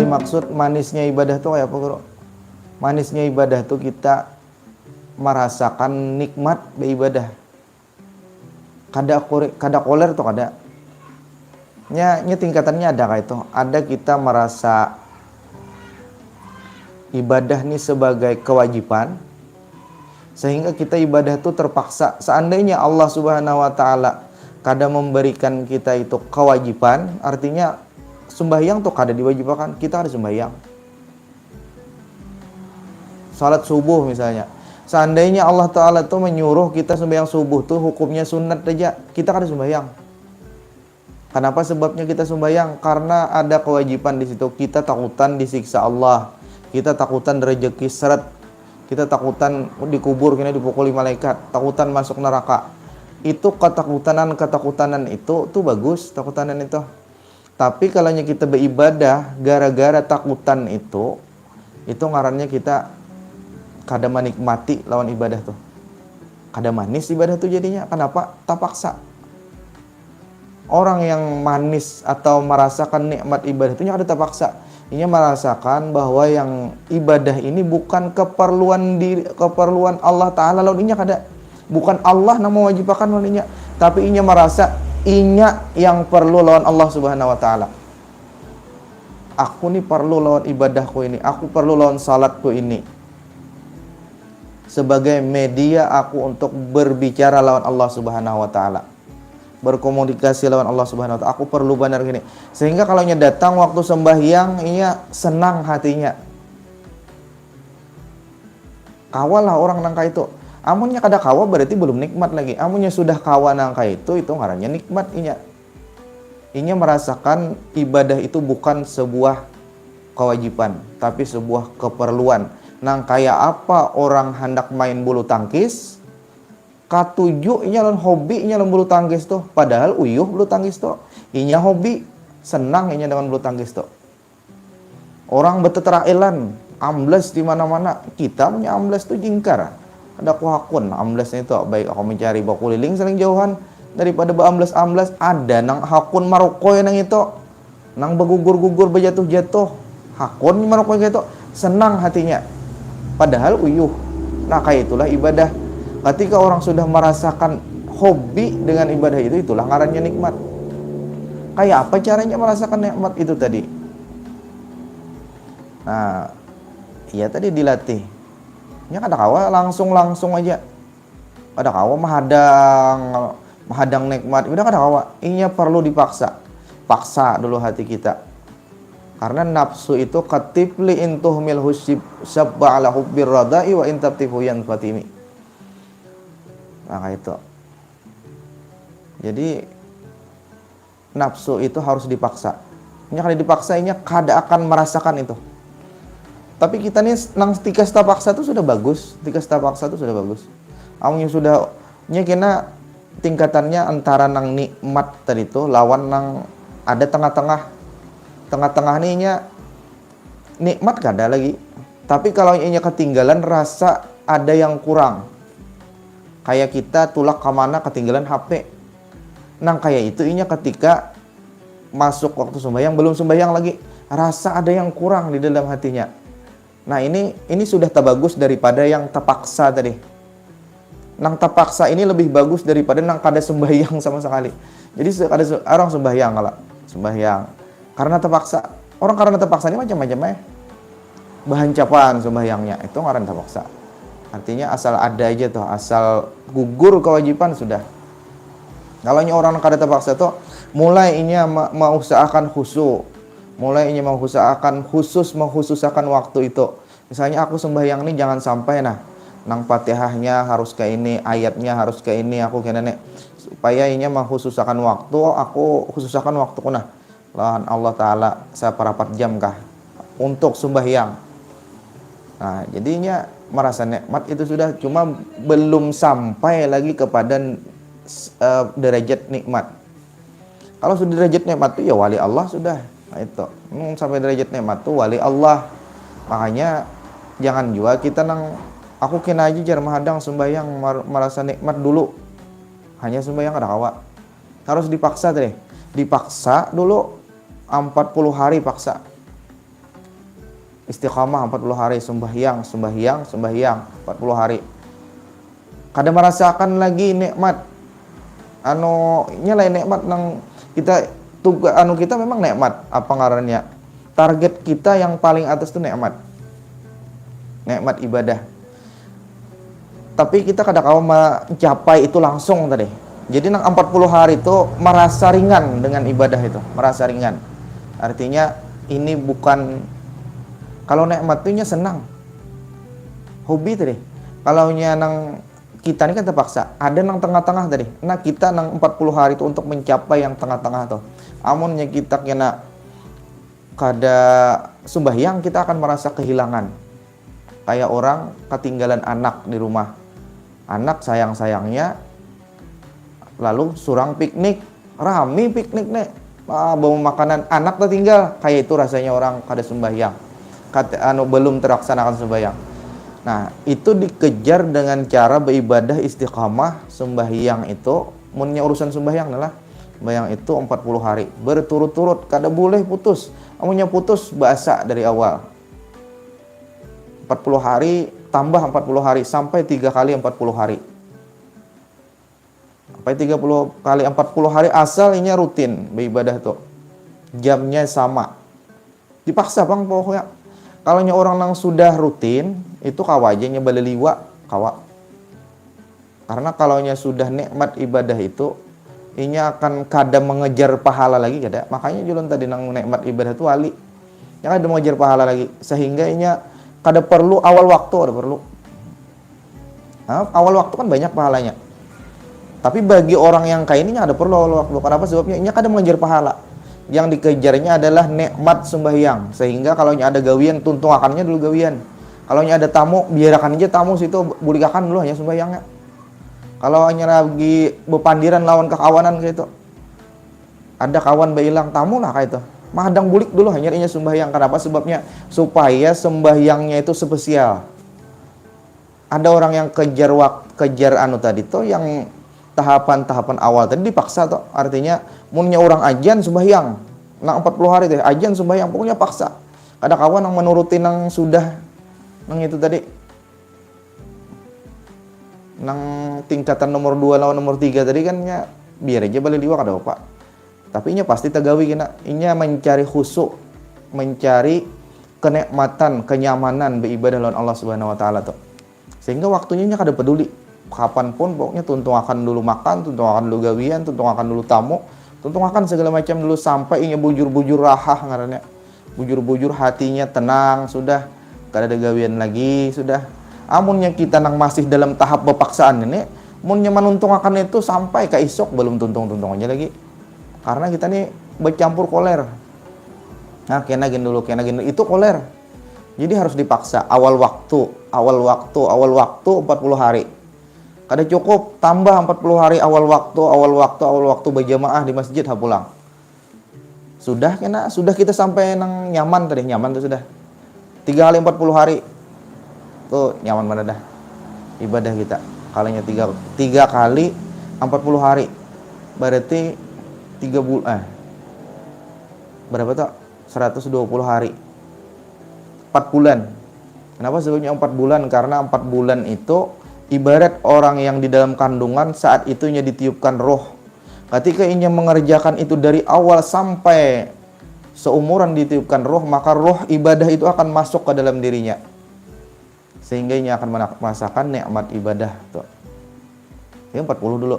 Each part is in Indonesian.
dimaksud manisnya ibadah tuh kayak apa, Bro? Manisnya ibadah tuh kita merasakan nikmat beribadah. Kada koler tuh kada. Nya tingkatannya ada kayak itu. Ada kita merasa ibadah nih sebagai kewajiban, sehingga kita ibadah tuh terpaksa. Seandainya Allah Subhanahu wa taala kada memberikan kita itu kewajiban, artinya sembahyang tuh kada diwajibkan, kita harus sembahyang. Salat subuh misalnya, seandainya Allah Ta'ala tuh menyuruh kita sembahyang subuh tuh hukumnya sunat aja, kita harus sembahyang. Kenapa sebabnya kita sembahyang? Karena ada kewajiban di situ. Kita takutan disiksa Allah, kita takutan rezeki seret, kita takutan dikubur, kena dipukuli malaikat, takutan masuk neraka. Itu ketakutan itu tuh bagus, takutanan itu. Tapi kalau kita beribadah gara-gara takutan itu ngarannya kita kada menikmati lawan ibadah tuh. Kada manis ibadah tuh jadinya. Kenapa? Terpaksa. Orang yang manis atau merasakan nikmat ibadah itu ada terpaksa. Ini merasakan bahwa yang ibadah ini bukan keperluan Allah Ta'ala lawan inya kada. Bukan Allah yang mewajibkan lawan inya, tapi inya merasa inya yang perlu lawan Allah Subhanahu wa taala. Aku nih perlu lawan ibadahku ini, aku perlu lawan salatku ini. Sebagai media aku untuk berbicara lawan Allah Subhanahu wa taala. Berkomunikasi lawan Allah Subhanahu wa taala. Aku perlu benar gini. Sehingga kalau nya datang waktu sembahyang, inya senang hatinya. Kawalah orang nangka itu. Amunnya kada kawa berarti belum nikmat lagi. Amunnya sudah kawa nangka itu ngarannya nikmat inya. Inya merasakan ibadah itu bukan sebuah kewajiban, tapi sebuah keperluan. Nang kayak apa orang hendak main bulu tangkis, katuju inya lan hobi inya lan bulu tangkis tuh. Padahal uyuh bulu tangkis tuh. Inya hobi, senang inya dengan bulu tangkis tuh. Orang beteterailan, ambles di mana-mana. Kita punya ambles tuh jingkar. Ada aku hakun amblesnya itu baik aku mencari bakuliling saling jauhan daripada beambles-ambles. Ada nang hakun Maroko yang itu nang begugur-gugur bejatuh-jatuh hakun Maroko gitu, senang hatinya padahal uyuh. Nah kayak itulah ibadah. Ketika orang sudah merasakan hobi dengan ibadah itu, itulah ngarannya nikmat. Kayak apa caranya merasakan nikmat itu tadi? Nah iya tadi dilatih. Nya kada kawa langsung aja. Kada kawa mahadang nikmat. Udah kada kawa. Inya perlu dipaksa. Paksa dulu hati kita. Karena nafsu itu katifli intuhmil husib sabba ala hubbir radai wa intabtifu yan fatimi. Nah kayak itu. Jadi nafsu itu harus dipaksa. Nya kada dipaksa, inya kada akan merasakan itu. Tapi kita nih nang tika paksa tuh sudah bagus. Tika paksa tuh sudah bagus. Amunya sudah nya kena tingkatannya antara nang nikmat tadi tuh lawan nang ada tengah-tengah nih nya nikmat kada lagi. Tapi kalau inya ketinggalan rasa ada yang kurang. Kayak kita tulak ke mana ketinggalan HP. Nang kayak itu inya ketika masuk waktu sembahyang belum sembahyang lagi, rasa ada yang kurang di dalam hatinya. Nah ini sudah terbagus daripada yang terpaksa tadi. Nang terpaksa ini lebih bagus daripada nang kada sembahyang sama sekali. Jadi ada orang sembahyang kalau sembahyang karena terpaksa. Orang karena terpaksa ini macam-macam ya. Bahancapan sembahyangnya itu ngaran terpaksa. Artinya asal ada aja tuh, asal gugur kewajiban sudah. Kalau orang kada terpaksa tuh mulai inya mau usahakan khusyuk. Mulai ini mengkhususkan waktu itu. Misalnya aku sembahyang nih jangan sampai nang Fatihahnya harus kayak ini, ayatnya harus kayak ini, aku kayak nenek. Supaya ini mengkhususkan waktu, aku khususkan waktuku lawan Allah Ta'ala seperapat jam kah untuk sembahyang. Nah jadinya merasa nikmat itu sudah, cuma belum sampai lagi kepada derajat nikmat. Kalau sudah derajat nikmat itu ya wali Allah sudah. Nah itu sampai derajat nikmat tuh wali Allah. Makanya jangan juga kita aku kena aja jar mahadang sembahyang merasa nikmat dulu. Hanya sembahyang kada kawa. Harus dipaksa deh. Dipaksa dulu 40 hari paksa. Istiqamah 40 hari, sembahyang 40 hari. Kada merasakan lagi nikmat nyalain nikmat nang kita kita memang nikmat apa ngarannya. Target kita yang paling atas itu nikmat ibadah. Tapi kita kadang-kadang mencapai itu langsung tadi. Jadi nang 40 hari itu merasa ringan dengan ibadah itu, merasa ringan. Artinya ini bukan, kalau nikmat itu senang. Hobi tadi. Kalau nang kita ini kan terpaksa, ada nang tengah-tengah tadi. Nah kita nang 40 hari itu untuk mencapai yang tengah-tengah tuh. Amunnya kita kena kada sembahyang, kita akan merasa kehilangan. Kayak orang ketinggalan anak di rumah. Anak sayang-sayangnya, lalu surang piknik, rame piknik nih, bawa makanan, anak tertinggal. Kayak itu rasanya orang kada sembahyang, belum terlaksanakan sembahyang. Nah, itu dikejar dengan cara beribadah istiqamah. Sembahyang itu, munnya urusan sembahyang adalah sembahyang itu 40 hari berturut-turut, kada boleh putus. Amunnya putus bahasa dari awal. 40 hari tambah 40 hari sampai 3 kali 40 hari. Sampai 30 kali 40 hari asalnya rutin beribadah tuh. Jamnya sama. Dipaksa bang pokoknya. Kalau orang yang sudah rutin itu kawajanya baleliwa kawa. Karena kalau sudah nikmat ibadah itu inya akan kada mengejar pahala lagi kada. Makanya julun tadi nang nikmat ibadah itu wali. Yang kada mengejar pahala lagi sehingga inya kada perlu awal waktu, ada perlu. Nah, awal waktu kan banyak pahalanya. Tapi bagi orang yang kayak ini ada perlu awal waktu. Kenapa? Sebabnya inya kada mengejar pahala. Yang dikejarnya adalah nikmat sembahyang. Sehingga kalau ada gawian, tuntung akannya dulu gawian. Kalau ada tamu, biarkan aja tamu situ bulikakan dulu hanya sembahyangnya. Kalau hanya lagi bepandiran lawan kekawanan kayak itu. Ada kawan bailang tamu lah kayak itu. Mahadang bulik dulu hanya sembahyang. Kenapa? Sebabnya supaya sembahyangnya itu spesial. Ada orang yang kejar tadi tuh yang tahapan-tahapan awal tadi dipaksa tuh. Artinya munnya orang ajan sembahyang. Nang 40 hari teh ajan sembahyang pokoknya paksa. Ada kawan yang menuruti nang sudah nang itu tadi. Nang tingkatan nomor 2 lawan nomor 3 tadi kan biar aja balik liwa kada apa. Tapi inya pasti tagawi kena. Inya mencari khusyuk, mencari kenikmatan, kenyamanan beribadah lawan Allah Subhanahu wa taala tuh. Sehingga waktunya kada peduli. Kapanpun pokoknya tuntung akan dulu makan, tuntung akan dulu gawian, tuntung akan dulu tamu, tuntung akan segala macam dulu sampai inya bujur-bujur rahah ngarannya. Bujur-bujur hatinya tenang sudah, kada ada gawian lagi sudah. Amunnya kita nang masih dalam tahap bepaksaan ini, munnya menuntung akan itu sampai ke isok belum tuntung-tuntung aja lagi. Karena kita nih bercampur koler. Nah, kena gini dulu itu koler. Jadi harus dipaksa awal waktu 40 hari. Kada cukup tambah 40 hari awal waktu berjamaah di masjid pulang. Sudah kita sampai nang nyaman tuh sudah. 3 kali 40 hari. Tuh nyaman mana dah ibadah kita. Kalinya 3 kali 40 hari. Berarti 3 bulan. Berapa tuh? 120 hari. 4 bulan. Kenapa sebabnya 4 bulan? Karena 4 bulan itu ibarat orang yang di dalam kandungan saat itunya ditiupkan roh. Ketika inya mengerjakan itu dari awal sampai seumuran ditiupkan roh, maka roh ibadah itu akan masuk ke dalam dirinya. Sehingga inya akan merasakan nikmat ibadah tuh. Yang 40 dulu.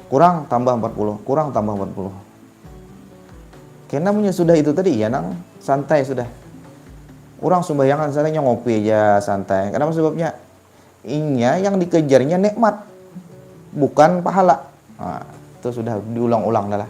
Kurang tambah 40, kurang tambah 40. Karena punya sudah itu tadi ya nang santai sudah. Orang sembahyangan sananya ngopi aja santai. Kenapa sebabnya? Inya yang dikejarnya nikmat, bukan pahala. Nah, itu sudah diulang-ulang dah lah.